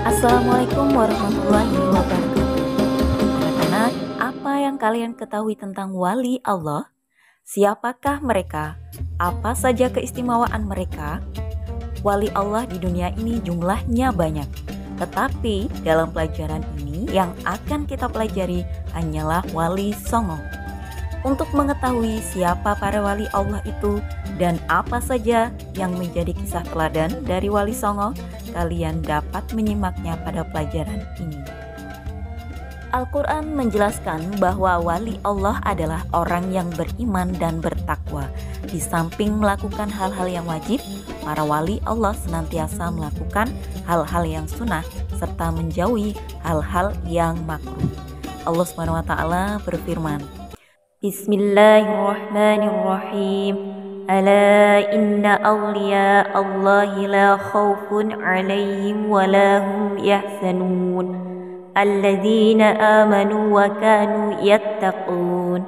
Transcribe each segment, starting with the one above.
Assalamualaikum warahmatullahi wabarakatuh. Anak-anak, apa yang kalian ketahui tentang wali Allah? Siapakah mereka? Apa saja keistimewaan mereka? Wali Allah di dunia ini jumlahnya banyak. Tetapi dalam pelajaran ini yang akan kita pelajari hanyalah Wali Songo. Untuk mengetahui siapa para wali Allah itu dan apa saja yang menjadi kisah teladan dari Wali Songo, kalian dapat menyimaknya pada pelajaran ini. Al-Quran menjelaskan bahwa wali Allah adalah orang yang beriman dan bertakwa. Di samping melakukan hal-hal yang wajib, para wali Allah senantiasa melakukan hal-hal yang sunnah serta menjauhi hal-hal yang makruh. Allah SWT berfirman, Bismillahirrahmanirrahim. Ala inna awliya Allahi la khawfun alaihim wa la hum yahzanun. Alladzina amanu wa kanu yattaqun.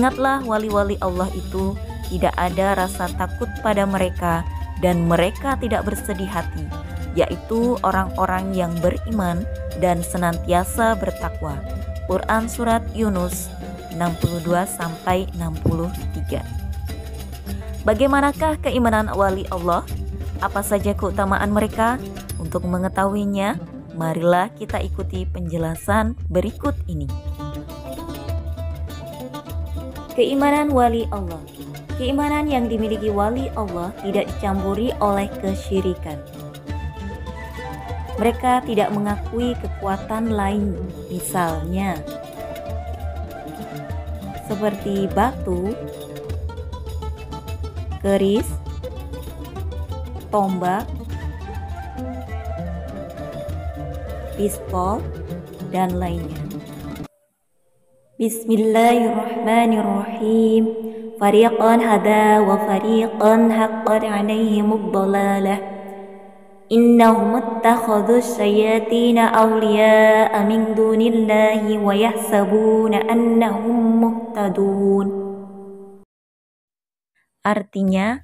Ingatlah wali-wali Allah itu tidak ada rasa takut pada mereka dan mereka tidak bersedih hati, yaitu orang-orang yang beriman dan senantiasa bertakwa. Quran Surat Yunus 62-63. Bagaimanakah keimanan wali Allah? Apa saja keutamaan mereka? Untuk mengetahuinya, marilah kita ikuti penjelasan berikut ini. Keimanan wali Allah. Keimanan yang dimiliki wali Allah tidak dicampuri oleh kesyirikan. Mereka tidak mengakui kekuatan lain, misalnya seperti batu, keris, tombak, pistol, dan lainnya. Bismillahirrahmanirrahim. Fariqan hada wa fariqan haqqan 'alaihimud dhalalah. Innahum ittakhadhu syayatina awliya'a min dunillahi wa yahsabuna annahum muhtadun. Artinya,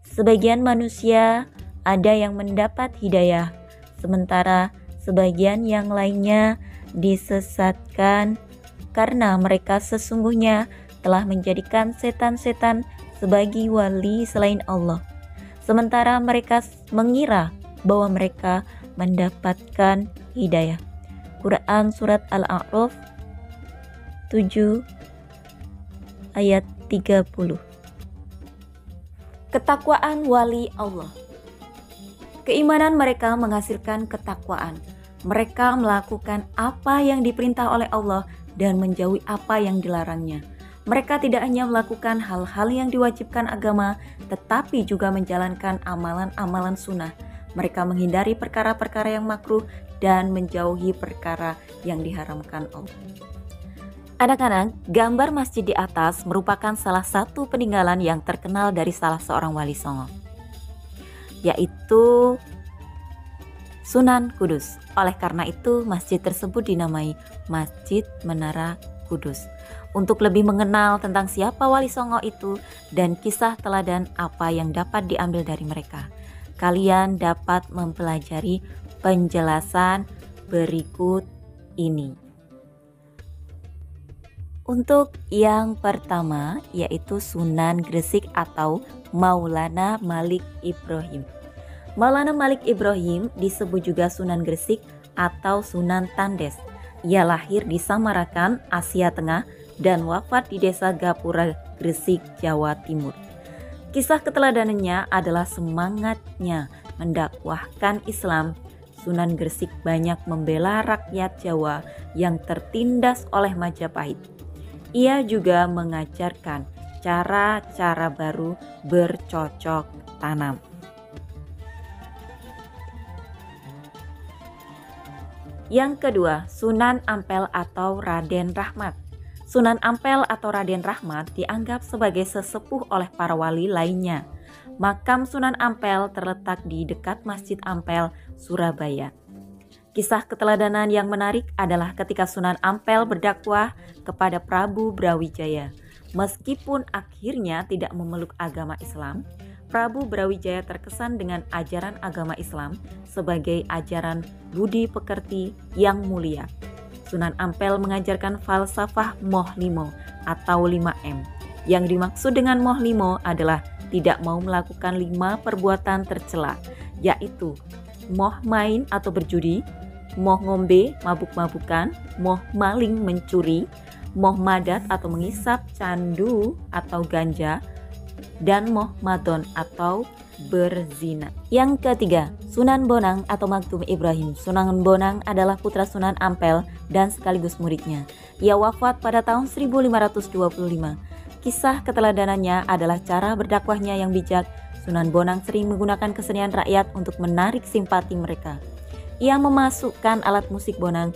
sebagian manusia ada yang mendapat hidayah, sementara sebagian yang lainnya disesatkan karena mereka sesungguhnya telah menjadikan setan-setan sebagai wali selain Allah. Sementara mereka mengira bahwa mereka mendapatkan hidayah. Quran Surat Al-A'raf 7 ayat 30. Ketakwaan wali Allah. Keimanan mereka menghasilkan ketakwaan. Mereka melakukan apa yang diperintah oleh Allah dan menjauhi apa yang dilarangnya. Mereka tidak hanya melakukan hal-hal yang diwajibkan agama, tetapi juga menjalankan amalan-amalan sunnah. Mereka menghindari perkara-perkara yang makruh dan menjauhi perkara yang diharamkan Allah. Anak-anak, gambar masjid di atas merupakan salah satu peninggalan yang terkenal dari salah seorang wali Songo, yaitu Sunan Kudus. Oleh karena itu, masjid tersebut dinamai Masjid Menara Kudus. Untuk lebih mengenal tentang siapa wali Songo itu dan kisah teladan apa yang dapat diambil dari mereka, kalian dapat mempelajari penjelasan berikut ini. Untuk yang pertama yaitu Sunan Gresik atau Maulana Malik Ibrahim. Maulana Malik Ibrahim disebut juga Sunan Gresik atau Sunan Tandes. Ia lahir di Samarakan, Asia Tengah dan wafat di desa Gapura, Gresik, Jawa Timur. Kisah keteladanannya adalah semangatnya mendakwahkan Islam. Sunan Gresik banyak membela rakyat Jawa yang tertindas oleh Majapahit. Ia juga mengajarkan cara-cara baru bercocok tanam. Yang kedua, Sunan Ampel atau Raden Rahmat. Sunan Ampel atau Raden Rahmat dianggap sebagai sesepuh oleh para wali lainnya. Makam Sunan Ampel terletak di dekat Masjid Ampel, Surabaya. Kisah keteladanan yang menarik adalah ketika Sunan Ampel berdakwah kepada Prabu Brawijaya. Meskipun akhirnya tidak memeluk agama Islam, Prabu Brawijaya terkesan dengan ajaran agama Islam sebagai ajaran budi pekerti yang mulia. Sunan Ampel mengajarkan falsafah Moh Limo atau 5M. Yang dimaksud dengan Moh Limo adalah tidak mau melakukan 5 perbuatan tercela, yaitu moh main atau berjudi, moh ngombe mabuk-mabukan, moh maling mencuri, moh madat atau mengisap candu atau ganja, dan moh madon atau berzina. Yang ketiga, Sunan Bonang atau Maktum Ibrahim. Sunan Bonang adalah putra Sunan Ampel dan sekaligus muridnya. Ia wafat pada tahun 1525. Kisah keteladanannya adalah cara berdakwahnya yang bijak. Sunan Bonang sering menggunakan kesenian rakyat untuk menarik simpati mereka. Ia memasukkan alat musik bonang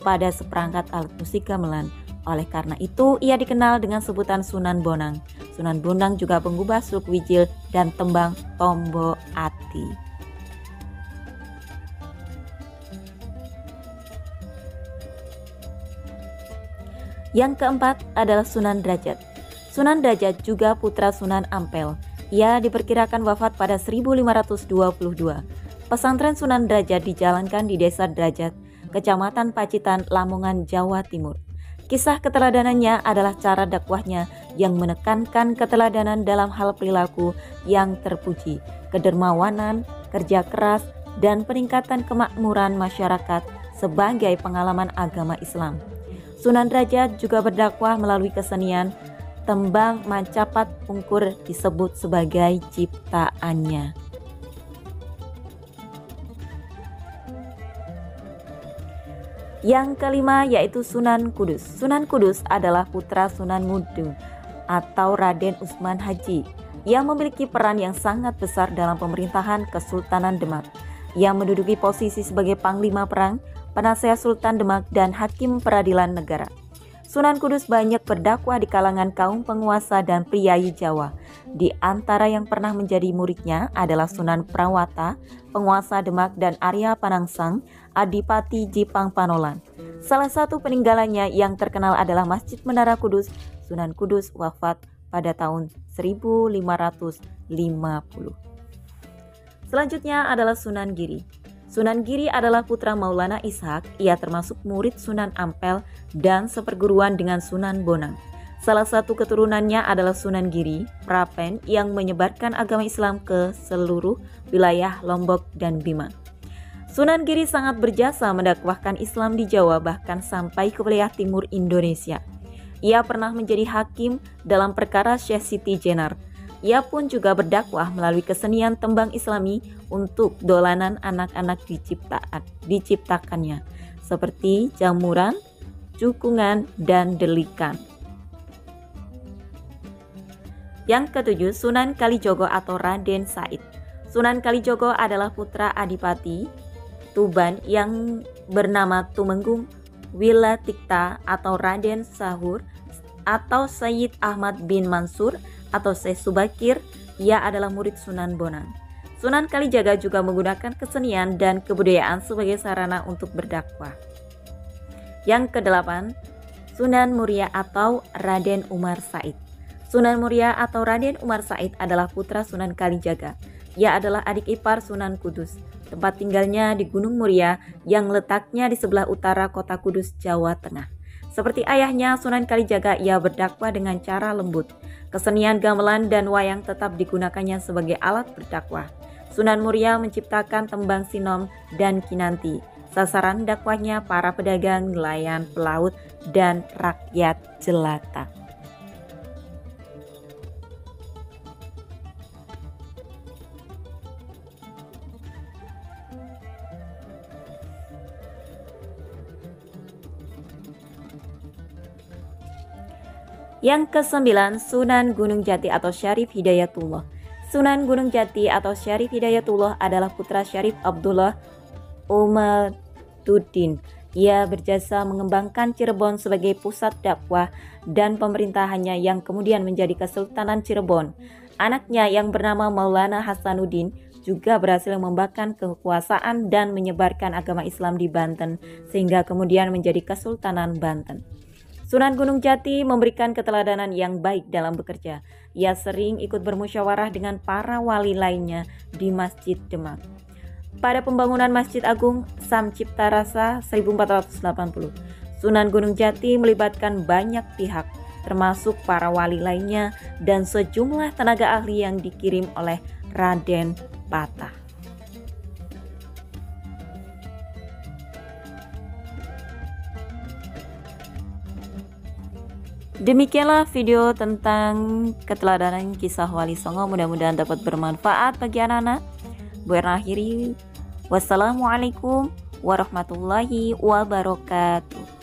pada seperangkat alat musik gamelan. Oleh karena itu, ia dikenal dengan sebutan Sunan Bonang. Sunan Bonang juga mengubah suluk wijil dan tembang Tombo Ati. Yang keempat adalah Sunan Derajat. Sunan Derajat juga putra Sunan Ampel. Ia diperkirakan wafat pada 1522. Pesantren Sunan Derajat dijalankan di Desa Derajat, Kecamatan Pacitan, Lamongan, Jawa Timur. Kisah keteladanannya adalah cara dakwahnya yang menekankan keteladanan dalam hal perilaku yang terpuji, kedermawanan, kerja keras, dan peningkatan kemakmuran masyarakat sebagai pengalaman agama Islam. Sunan Derajat juga berdakwah melalui kesenian. Tembang Macapat Pungkur disebut sebagai ciptaannya. Yang kelima yaitu Sunan Kudus. Sunan Kudus adalah putra Sunan Ngudung atau Raden Usman Haji. Ia memiliki peran yang sangat besar dalam pemerintahan Kesultanan Demak. Ia menduduki posisi sebagai Panglima Perang, Penasehat Sultan Demak, dan Hakim Peradilan Negara. Sunan Kudus banyak berdakwah di kalangan kaum penguasa dan priyayi Jawa. Di antara yang pernah menjadi muridnya adalah Sunan Prawata, penguasa Demak, dan Arya Panangsang, Adipati Jipang Panolan. Salah satu peninggalannya yang terkenal adalah Masjid Menara Kudus. Sunan Kudus wafat pada tahun 1550. Selanjutnya adalah Sunan Giri. Sunan Giri adalah putra Maulana Ishak. Ia termasuk murid Sunan Ampel dan seperguruan dengan Sunan Bonang. Salah satu keturunannya adalah Sunan Giri, Prapen, yang menyebarkan agama Islam ke seluruh wilayah Lombok dan Bima. Sunan Giri sangat berjasa mendakwahkan Islam di Jawa, bahkan sampai ke wilayah timur Indonesia. Ia pernah menjadi hakim dalam perkara Syekh Siti Jenar. Ia pun juga berdakwah melalui kesenian tembang Islami untuk dolanan anak-anak diciptakannya, seperti jamuran, cukungan, dan delikan. Yang ketujuh, Sunan Kalijogo atau Raden Said. Sunan Kalijogo adalah putra Adipati Tuban yang bernama Tumenggung Wilatikta atau Raden Sahur atau Sayyid Ahmad bin Mansur atau Syekh Subakir. Ia adalah murid Sunan Bonang. Sunan Kalijaga juga menggunakan kesenian dan kebudayaan sebagai sarana untuk berdakwah. Yang kedelapan, Sunan Muria atau Raden Umar Said. Sunan Muria atau Raden Umar Said adalah putra Sunan Kalijaga. Ia adalah adik ipar Sunan Kudus. Tempat tinggalnya di Gunung Muria yang letaknya di sebelah utara kota Kudus, Jawa Tengah. Seperti ayahnya, Sunan Kalijaga, ia berdakwah dengan cara lembut. Kesenian gamelan dan wayang tetap digunakannya sebagai alat berdakwah. Sunan Muria menciptakan tembang sinom dan kinanti. Sasaran dakwahnya para pedagang, nelayan, pelaut, dan rakyat jelata. Yang kesembilan, Sunan Gunung Jati atau Syarif Hidayatullah. Sunan Gunung Jati atau Syarif Hidayatullah adalah putra Syarif Abdullah Umaduddin. Ia berjasa mengembangkan Cirebon sebagai pusat dakwah dan pemerintahannya yang kemudian menjadi Kesultanan Cirebon. Anaknya yang bernama Maulana Hasanuddin juga berhasil membangkitkan kekuasaan dan menyebarkan agama Islam di Banten sehingga kemudian menjadi Kesultanan Banten. Sunan Gunung Jati memberikan keteladanan yang baik dalam bekerja. Ia sering ikut bermusyawarah dengan para wali lainnya di Masjid Demak. Pada pembangunan Masjid Agung Sam Cipta Rasa 1480, Sunan Gunung Jati melibatkan banyak pihak, termasuk para wali lainnya dan sejumlah tenaga ahli yang dikirim oleh Raden Patah. Demikianlah video tentang keteladanan kisah Wali Songo, mudah-mudahan dapat bermanfaat bagi anak-anak. Berakhiri, wassalamualaikum warahmatullahi wabarakatuh.